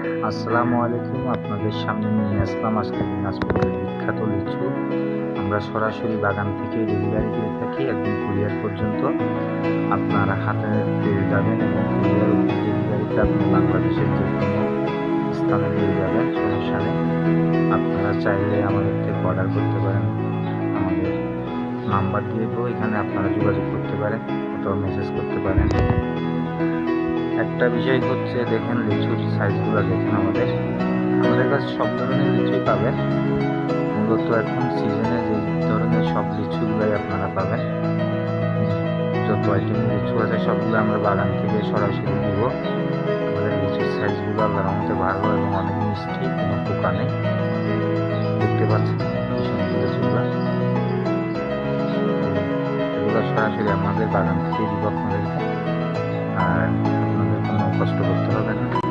আসসালামু আলাইকুম। আপনাদের সামনে নিয়ে আসলাম আজকে দিনাজপুরের বিখ্যাত লিচু। আমরা সরাসরি বাগান থেকে ডেলিভারি দিয়ে থাকি একদম কুরিয়ার পর্যন্ত। আপনারা হাতে পেয়ে যাবেন এবং কুরিয়ার ডেলিভারিতে আপনি বাংলাদেশের যেকোনো স্থানে পেয়ে যাবেন, সমস্যা নেই। আপনারা চাইলে আমাদের থেকে অর্ডার করতে পারেন। আমাদের নাম্বার দিয়ে দেবো, এখানে আপনারা যোগাযোগ করতে পারেন অথবা মেসেজ করতে পারেন। একটা বিষয় হচ্ছে, দেখেন লিচুর সাইজগুলো দেখেন। আমাদের কাছে সব ধরনের লিচুই পাবেন। মূলত এখন সিজনে যে ধরনের সব লিচুগুলাই আপনারা পাবেন। যত আইটেম লিচু আছে সবগুলো আমরা বাগান থেকে সরাসরি দিব। আমাদের লিচুর সাইজগুলো আল্লাহর রহমতে ভালো এবং অনেক মিষ্টি, কোনো পোকা নেই। দেখতে পাচ্ছেন কি সুন্দর লিচুগুলো। এগুলো সরাসরি আমাদের বাগান থেকে দিব আপনাদেরকে, আর আপনাদের কোনো কষ্ট করতে হবে না।